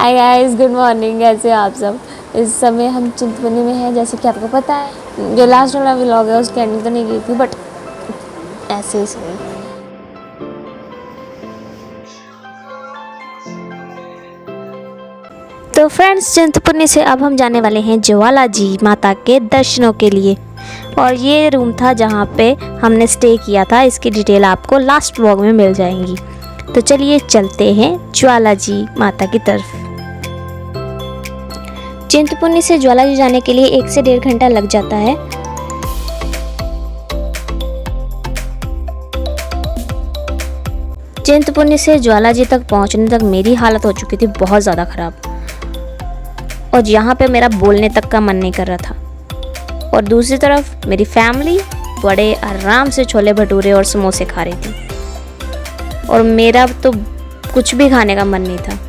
Hi guys, good morning. कैसे हो आप सब। इस समय हम चिंतपूर्णी में हैं, जैसे कि आपको पता है। जो लास्ट वाला व्लॉग है उसकी एंडिंग तो नहीं की थी, बट ऐसे ही सही। तो फ्रेंड्स, चिंतपूर्णी से अब हम जाने वाले हैं ज्वाला जी माता के दर्शनों के लिए। और ये रूम था जहाँ पे हमने स्टे किया था। इसकी डिटेल आपको लास्ट व्लॉग में मिल जाएंगी। तो चलिए चलते हैं ज्वाला जी माता की तरफ। चिंतपूर्णी से ज्वाला जी जाने के लिए 1 से 1.5 घंटा लग जाता है। चिंतपूर्णी से ज्वाला जी तक पहुंचने तक मेरी हालत हो चुकी थी बहुत ज़्यादा ख़राब, और यहाँ पे मेरा बोलने तक का मन नहीं कर रहा था। और दूसरी तरफ मेरी फैमिली बड़े आराम से छोले भटूरे और समोसे खा रही थी, और मेरा तो कुछ भी खाने का मन नहीं था।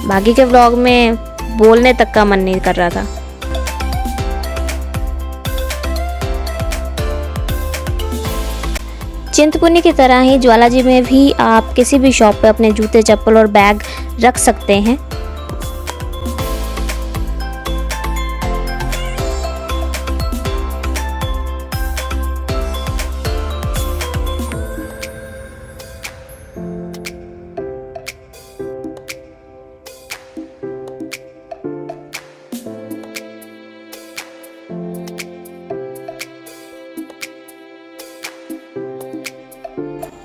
बाकी के व्लॉग में बोलने तक का मन नहीं कर रहा था। चिंतपूर्णी की तरह ही ज्वाला जी में भी आप किसी भी शॉप पे अपने जूते, चप्पल और बैग रख सकते हैं।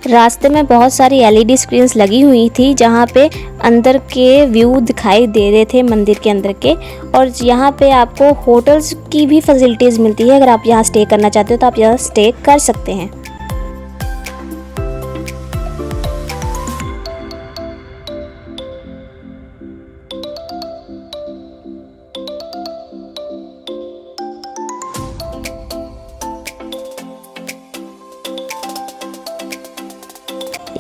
रास्ते में बहुत सारी एलईडी स्क्रीन्स लगी हुई थी, जहाँ पे अंदर के व्यू दिखाई दे रहे थे मंदिर के अंदर के। और यहाँ पे आपको होटल्स की भी फैसिलिटीज़ मिलती है। अगर आप यहाँ स्टे करना चाहते हो तो आप यहाँ स्टे कर सकते हैं।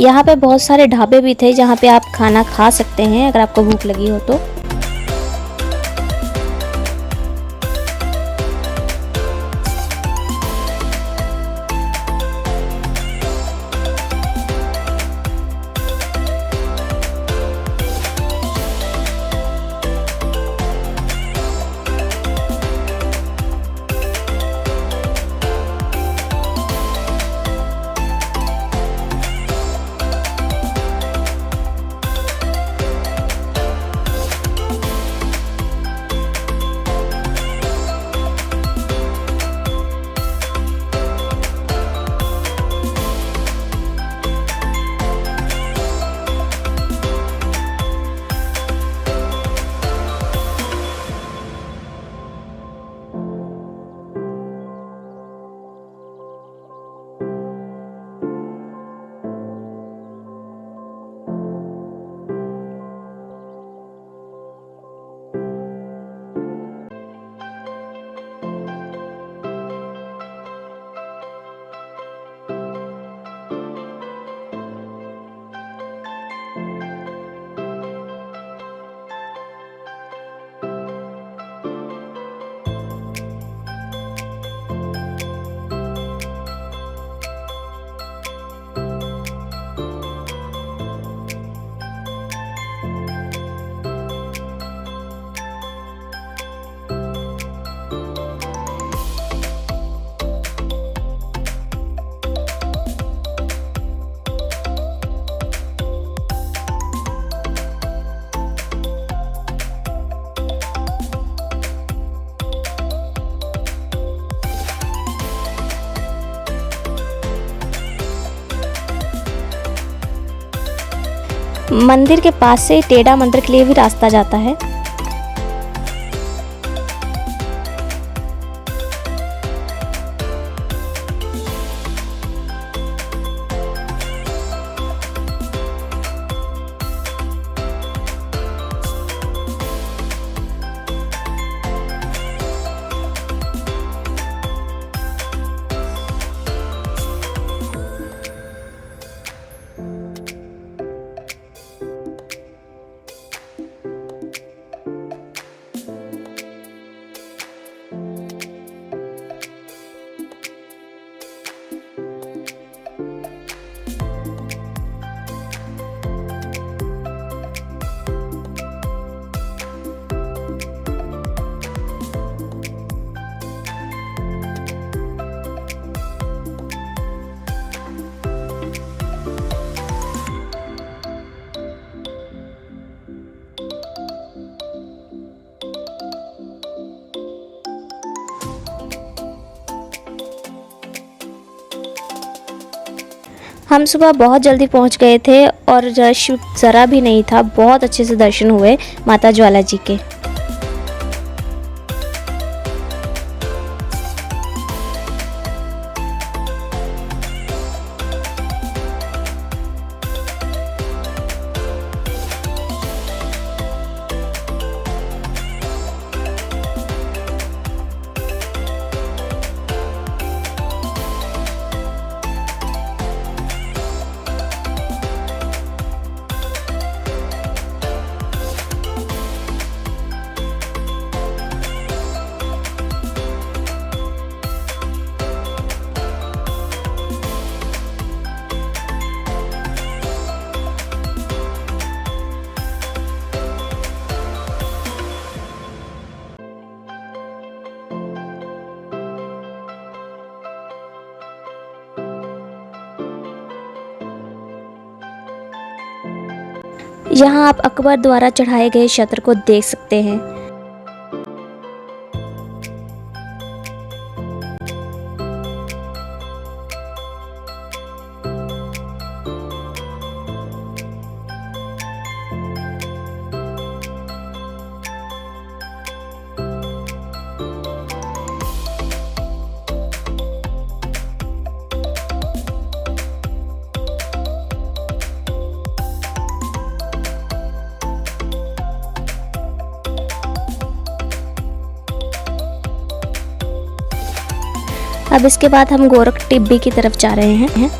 यहाँ पे बहुत सारे ढाबे भी थे जहाँ पे आप खाना खा सकते हैं अगर आपको भूख लगी हो तो। मंदिर के पास से टेढ़ा मंदिर के लिए भी रास्ता जाता है। हम सुबह बहुत जल्दी पहुंच गए थे और रश ज़रा भी नहीं था। बहुत अच्छे से दर्शन हुए माता ज्वाला जी के। यहाँ आप अकबर द्वारा चढ़ाए गए छत्र को देख सकते हैं। अब इसके बाद हम गोरख टिब्बी की तरफ जा रहे हैं।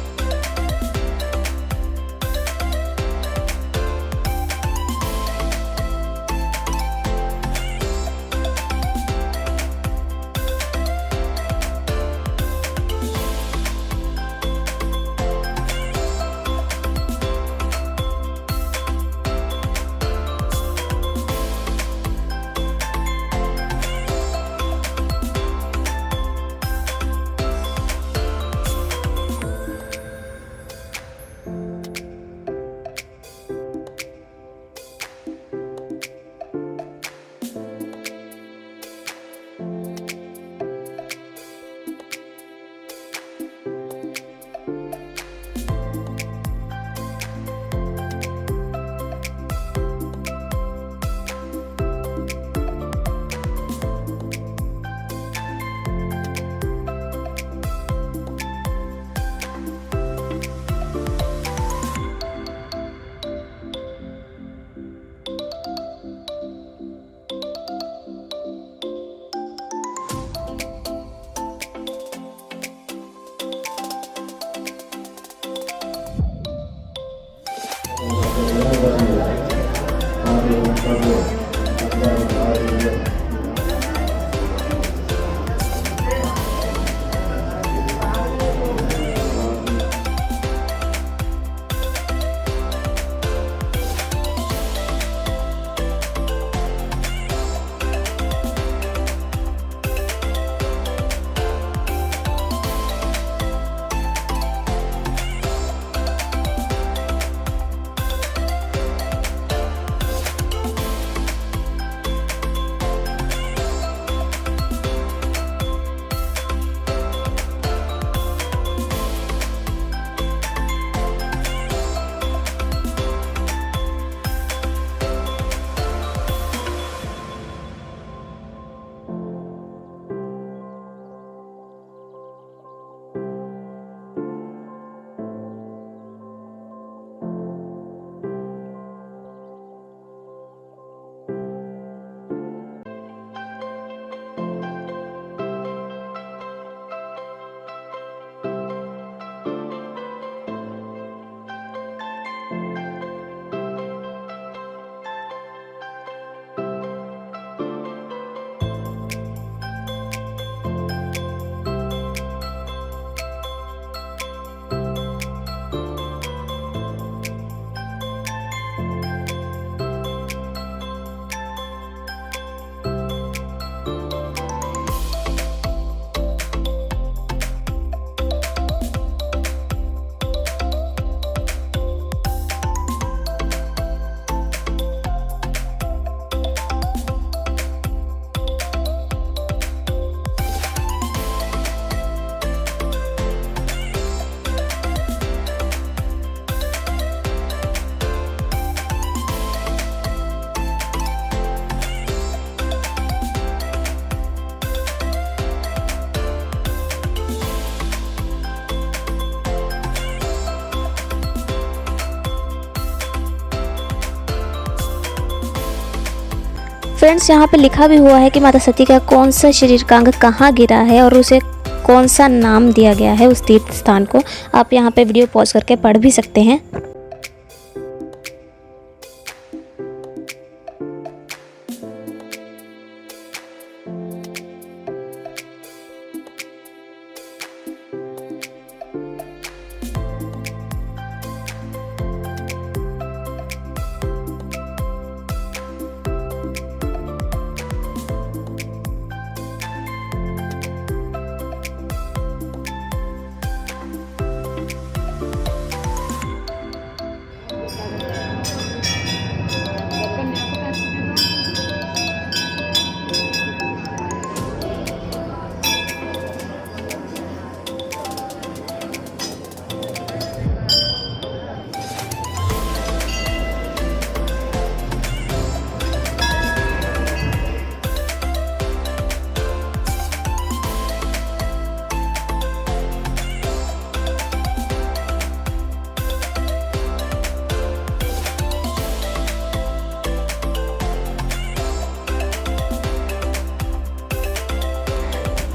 फ्रेंड्स यहाँ पे लिखा भी हुआ है कि माता सती का कौन सा शरीर का अंग कहाँ गिरा है और उसे कौन सा नाम दिया गया है उस तीर्थ स्थान को। आप यहाँ पे वीडियो पॉज करके पढ़ भी सकते हैं।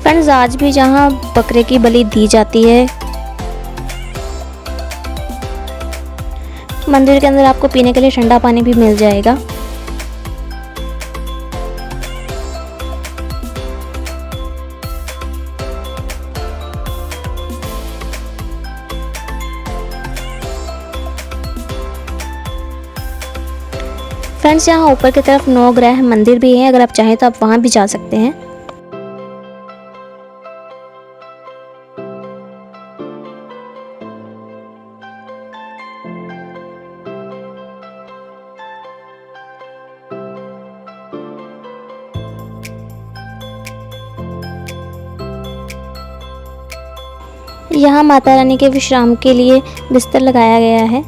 फ्रेंड्स आज भी जहाँ बकरे की बलि दी जाती है, मंदिर के अंदर आपको पीने के लिए ठंडा पानी भी मिल जाएगा। फ्रेंड्स यहाँ ऊपर की तरफ 9 ग्रह मंदिर भी है, अगर आप चाहें तो आप वहाँ भी जा सकते हैं। यहाँ माता रानी के विश्राम के लिए बिस्तर लगाया गया है।